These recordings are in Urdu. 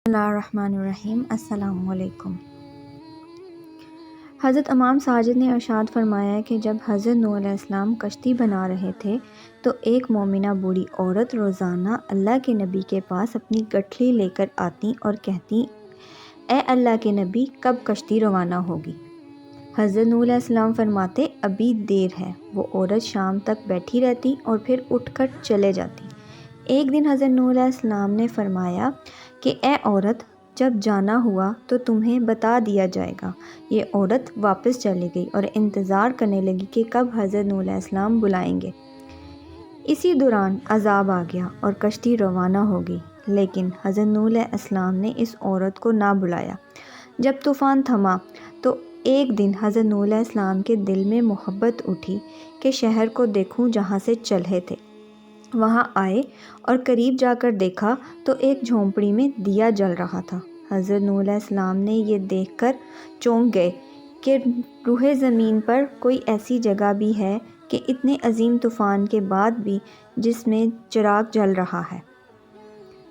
بسم اللہ الرحمن الرحیم۔ السلام علیکم۔ حضرت امام ساجد نے ارشاد فرمایا کہ جب حضرت نوح علیہ السلام کشتی بنا رہے تھے تو ایک مومنہ بوڑھی عورت روزانہ اللہ کے نبی کے پاس اپنی گٹھلی لے کر آتی اور کہتی، اے اللہ کے نبی، کب کشتی روانہ ہوگی؟ حضرت نوح علیہ السلام فرماتے، ابھی دیر ہے۔ وہ عورت شام تک بیٹھی رہتی اور پھر اٹھ کر چلے جاتی۔ ایک دن حضرت نوح علیہ السلام نے فرمایا کہ اے عورت، جب جانا ہوا تو تمہیں بتا دیا جائے گا۔ یہ عورت واپس چلی گئی اور انتظار کرنے لگی کہ کب حضرت نوح علیہ السلام بلائیں گے۔ اسی دوران عذاب آ گیا اور کشتی روانہ ہو گئی، لیکن حضرت نوح علیہ السلام نے اس عورت کو نہ بلایا۔ جب طوفان تھما تو ایک دن حضرت نوح علیہ السلام کے دل میں محبت اٹھی کہ شہر کو دیکھوں جہاں سے چلے تھے۔ وہاں آئے اور قریب جا کر دیکھا تو ایک جھونپڑی میں دیا جل رہا تھا۔ حضرت نوح علیہ السلام نے یہ دیکھ کر چونک گئے کہ روح زمین پر کوئی ایسی جگہ بھی ہے کہ اتنے عظیم طوفان کے بعد بھی جس میں چراغ جل رہا ہے۔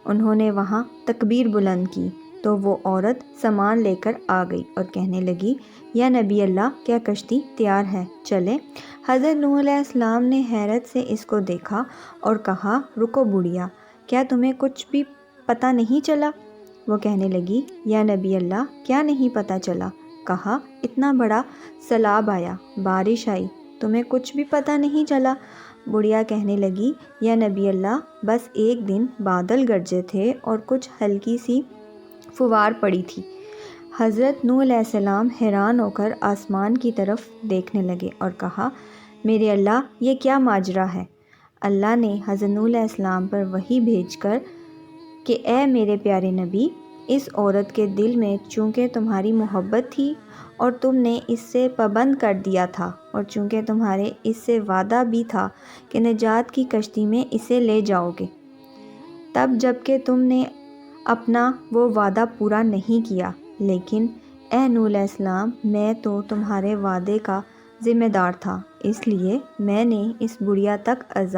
انہوں نے وہاں تکبیر بلند کی تو وہ عورت سامان لے کر آ گئی اور کہنے لگی، یا نبی اللہ، کیا کشتی تیار ہے؟ چلیں۔ حضرت نوح علیہ السلام نے حیرت سے اس کو دیکھا اور کہا، رکو بڑھیا، کیا تمہیں کچھ بھی پتہ نہیں چلا؟ وہ کہنے لگی، یا نبی اللہ، کیا نہیں پتہ چلا؟ کہا، اتنا بڑا سیلاب آیا، بارش آئی، تمہیں کچھ بھی پتہ نہیں چلا؟ بڑھیا کہنے لگی، یا نبی اللہ، بس ایک دن بادل گرجے تھے اور کچھ ہلکی سی فوار پڑی تھی۔ حضرت نوح علیہ السلام حیران ہو کر آسمان کی طرف دیکھنے لگے اور کہا، میرے اللہ، یہ کیا ماجرا ہے؟ اللہ نے حضرت نوح علیہ السلام پر وحی بھیج کر کہ اے میرے پیارے نبی، اس عورت کے دل میں چونکہ تمہاری محبت تھی اور تم نے اس سے پابند کر دیا تھا، اور چونکہ تمہارے اس سے وعدہ بھی تھا کہ نجات کی کشتی میں اسے لے جاؤ گے، تب جب کہ تم نے اپنا وہ وعدہ پورا نہیں کیا، لیکن اے نوح علیہ السلام، میں تو تمہارے وعدے کا ذمہ دار تھا، اس لیے میں نے اس بڑھیا تک عذاب